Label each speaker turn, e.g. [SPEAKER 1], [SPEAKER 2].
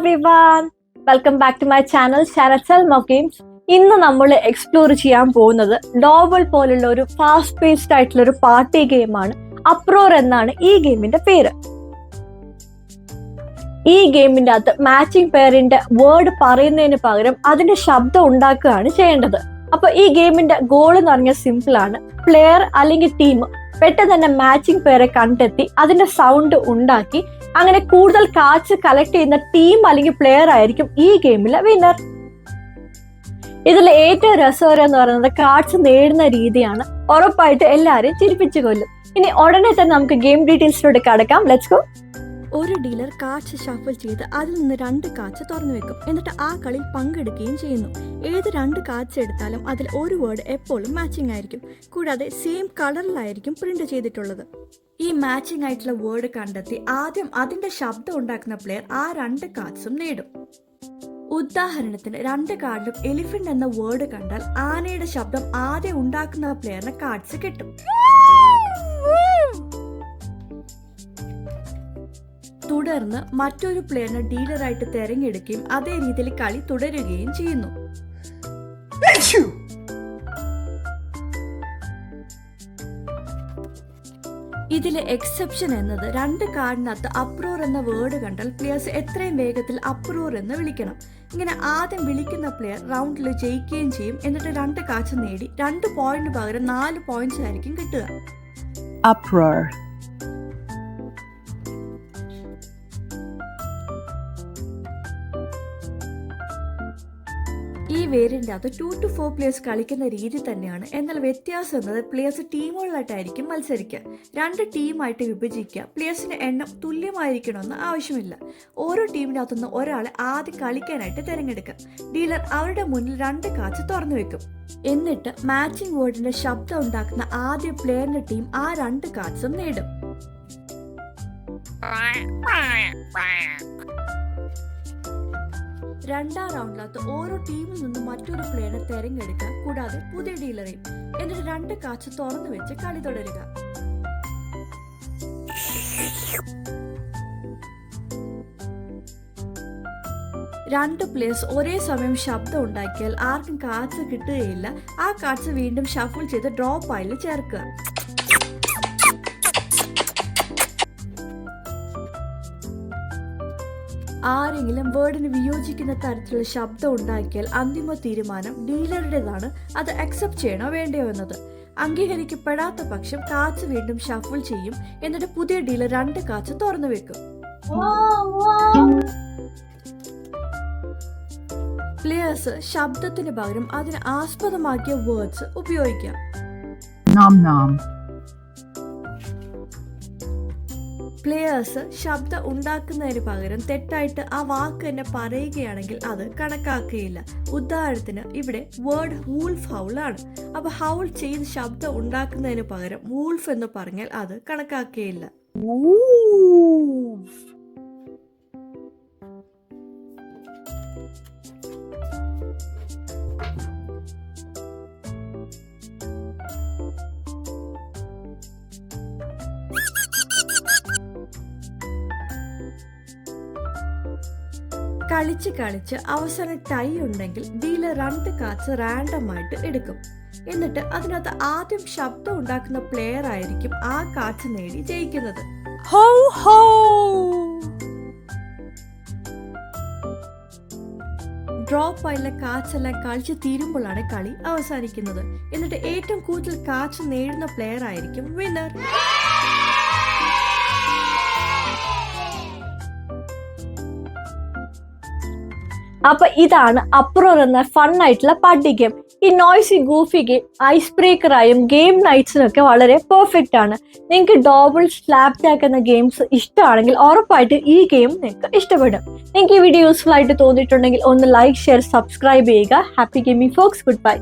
[SPEAKER 1] everyone, welcome back to my channel Sharathal of Games. ഇന്ന് നമ്മൾ explore ചെയ്യാൻ പോകുന്നത് ഡോബിൾ പോലുള്ള ഒരു ഫാസ്റ്റ് പേസ്ഡ് ആയിട്ടുള്ള ഒരു പാർട്ടി ഗെയിമാണ്. അപ്രോർ എന്നാണ് ഈ ഗെയിമിന്റെ പേര്. ഈ ഗെയിമിന്റെ അകത്ത് മാച്ചിങ് പെയറിന്റെ വേർഡ് പറയുന്നതിന് പകരം അതിന്റെ ശബ്ദം ഉണ്ടാക്കുകയാണ് ചെയ്യേണ്ടത്. അപ്പൊ ഈ ഗെയിമിന്റെ ഗോൾ എന്ന് പറഞ്ഞാൽ സിമ്പിൾ ആണ്. പ്ലെയർ അല്ലെങ്കിൽ ടീം പെട്ടെന്ന് തന്നെ മാച്ചിങ് പെയറെ കണ്ടെത്തി അതിന്റെ സൗണ്ട് ഉണ്ടാക്കി അങ്ങനെ കൂടുതൽ കാർഡ്സ് കളക്ട് ചെയ്യുന്ന ടീം അല്ലെങ്കിൽ പ്ലെയർ ആയിരിക്കും ഈ ഗെയിമിലെ വിന്നർ. ഇതിൽ ഏറ്റവും രസകരം എന്ന് പറയുന്നത് കാർഡ്സ് നേടുന്ന രീതിയാണ്. ഉറപ്പായിട്ട് എല്ലാവരെയും ചിരിപ്പിച്ചു കൊല്ലും. ഇനി ഉടനെ തന്നെ നമുക്ക് ഗെയിം ഡീറ്റെയിൽസിലോട്ട് കടക്കാം. Let's go.
[SPEAKER 2] ഒരു ഡീലർ കാർഡ്സ് ഷഫിൾ ചെയ്ത് അതിൽ നിന്ന് 2 കാർഡ്സ് തുറന്നു വെക്കും. എന്നിട്ട് ആ കളിയിൽ പങ്കെടുക്കുകയും ചെയ്യുന്നു. ഏത് 2 കാർഡ്സ് എടുത്താലും അതിൽ ഒരു വേർഡ് എപ്പോഴും മാച്ചിങ് ആയിരിക്കും. കൂടാതെ സെയിം കളറിലായിരിക്കും പ്രിന്റ് ചെയ്തിട്ടുള്ളത്. ഈ മാച്ചിങ് ആയിട്ടുള്ള വേർഡ് കണ്ടെത്തി ആദ്യം അതിന്റെ ശബ്ദം ഉണ്ടാക്കുന്ന പ്ലെയർ ആ 2 കാർഡ്സും നേടും. ഉദാഹരണത്തിന് 2 കാർഡിലും എലിഫന്റ് എന്ന വേർഡ് കണ്ടാൽ ആനയുടെ ശബ്ദം ആദ്യം ഉണ്ടാക്കുന്ന പ്ലെയറിന് കാർഡ്സ് കിട്ടും. തുടർന്ന് മറ്റൊരു പ്ലെയറിനെ ഡീലറായിട്ട് തെരഞ്ഞെടുക്കുകയും അതേ രീതിയിൽ കളി തുടരുകയും ചെയ്യുന്നു. ഇതിലെ എക്സെപ്ഷൻ എന്നത് 2 കാർഡിനകത്ത് അപ്രോർ എന്ന വേർഡ് കണ്ടാൽ പ്ലെയേഴ്സ് എത്രയും വേഗത്തിൽ അപ്രോർ എന്ന് വിളിക്കണം. ഇങ്ങനെ ആദ്യം വിളിക്കുന്ന പ്ലെയർ റൗണ്ടിൽ ജയിക്കുകയും ചെയ്യും. എന്നിട്ട് 2 കാർഡ്സ് നേടി 2 പോയിന്റ് പകരം 4 പോയിന്റ്സ് ആയിരിക്കും കിട്ടുക.
[SPEAKER 3] Uproar.
[SPEAKER 2] ഈ വേരിയന്റ് അത് 2 to 4 പ്ലേയേഴ്സ് കളിക്കുന്ന രീതി തന്നെയാണ്. എന്നാൽ വ്യത്യാസം എന്നത് പ്ലേയേഴ്സ് ടീമുകളായിട്ടായിരിക്കും മത്സരിക്കുക. 2 ടീമായിട്ട് വിഭജിക്കുക. പ്ലേയേഴ്സിന്റെ എണ്ണം തുല്യമായിരിക്കണമെന്ന് ആവശ്യമില്ല. ഓരോ ടീമിനകത്തുനിന്ന് ഒരാളെ ആദ്യം കളിക്കാനായിട്ട് തിരഞ്ഞെടുക്കാം. ഡീലർ അവരുടെ മുന്നിൽ 2 കാർഡ്സ് തുറന്നു വെക്കും. എന്നിട്ട് മാച്ചിങ് വേർഡിന്റെ ശബ്ദം ഉണ്ടാക്കുന്ന ആദ്യ പ്ലെയറിന്റെ ടീം ആ 2 കാർഡ്സും നേടും. രണ്ടാം റൗണ്ടിനകത്ത് ഓരോ ടീമിൽ നിന്നും മറ്റൊരു പ്ലെയറിനെ തെരഞ്ഞെടുക്കുക. കൂടാതെ പുതിയ ഡീലറെയും. എന്നിട്ട് 2 കാർഡ്സ് തുറന്നു വെച്ച് കളി തുടരുക. രണ്ട് പ്ലേയേഴ്സ് ഒരേ സമയം ശബ്ദം ഉണ്ടാക്കിയാൽ ആർക്കും കാർഡ്സ് കിട്ടുകയില്ല. ആ കാർഡ്സ് വീണ്ടും ഷഫിൾ ചെയ്ത് ഡ്രോ പൈലിൽ ചേർക്കുക. ആരെങ്കിലും വേർഡിന് വിയോജിക്കുന്ന തരത്തിലുള്ള ശബ്ദം ഉണ്ടാക്കിയാൽ അന്തിമ തീരുമാനം ഡീലറുടേതാണ്. അത് അക്സെപ്റ്റ് ചെയ്യണോ വേണ്ടയോ എന്നത്. അംഗീകരിക്കപ്പെടാത്ത പക്ഷം കാർഡ്സ് വീണ്ടും ഷഫിൾ ചെയ്യും. എന്നിട്ട് പുതിയ ഡീലർ 2 കാർഡ്സ് തുറന്നു വെക്കും. പ്ലെയേഴ്സ് ശബ്ദത്തിന് പകരം അതിന് ആസ്പദമാക്കിയ വേർഡ്സ് ഉപയോഗിക്കാം.
[SPEAKER 3] Nom nom.
[SPEAKER 2] പ്ലെയേഴ്സ് ശബ്ദം ഉണ്ടാക്കുന്നതിന് പകരം തെറ്റായിട്ട് ആ വാക്ക് തന്നെ പറയുകയാണെങ്കിൽ അത് കണക്കാക്കുകയില്ല. ഉദാഹരണത്തിന് ഇവിടെ വേർഡ് വൂൾഫ് ഹൗൾ ആണ്. അപ്പൊ ഹൗൾ ചെയ്ത് ശബ്ദം ഉണ്ടാക്കുന്നതിന് പകരം വൂൾഫ് എന്ന് പറഞ്ഞാൽ അത് കണക്കാക്കുകയില്ല. കളിച്ച് അവസാനം ടൈ ഉണ്ടെങ്കിൽ ഡീലർ 2 കാർഡ്സ് റാൻഡം ആയിട്ട് എടുക്കും. എന്നിട്ട് അതിനകത്ത് ആദ്യം ശബ്ദം ഉണ്ടാക്കുന്ന പ്ലെയർ ആയിരിക്കും ആ കാർഡ്സ് നേടി ജയിക്കുന്നത്.
[SPEAKER 3] Ho ho.
[SPEAKER 2] ഡ്രോ പൈലിലെ കാർഡ്സ് എല്ലാം കളിച്ച് തീരുമ്പോഴാണ് കളി അവസാനിക്കുന്നത്. എന്നിട്ട് ഏറ്റവും കൂടുതൽ കാർഡ്സ് നേടുന്ന പ്ലെയർ ആയിരിക്കും വിന്നർ.
[SPEAKER 1] അപ്പൊ ഇതാണ് അപ്രോർ എന്ന ഫൺ ആയിട്ടുള്ള പാർട്ടി ഗെയിം. ഈ നോയ്സി ഗൂഫി ഗെയിം ഐസ് ബ്രേക്കറായും ഗെയിം നൈറ്റ്സിനൊക്കെ വളരെ പെർഫെക്റ്റ് ആണ്. നിങ്ങൾക്ക് ഡോബിൾ സ്ലാപ് ടാക്ക് എന്ന ഗെയിംസ് ഇഷ്ടമാണെങ്കിൽ ഉറപ്പായിട്ട് ഈ ഗെയിം നിങ്ങൾക്ക് ഇഷ്ടപ്പെടും. നിങ്ങൾക്ക് ഈ വീഡിയോ യൂസ്ഫുൾ ആയിട്ട് തോന്നിയിട്ടുണ്ടെങ്കിൽ ഒന്ന് ലൈക്ക്, ഷെയർ, സബ്സ്ക്രൈബ് ചെയ്യുക. Happy gaming folks. Good by.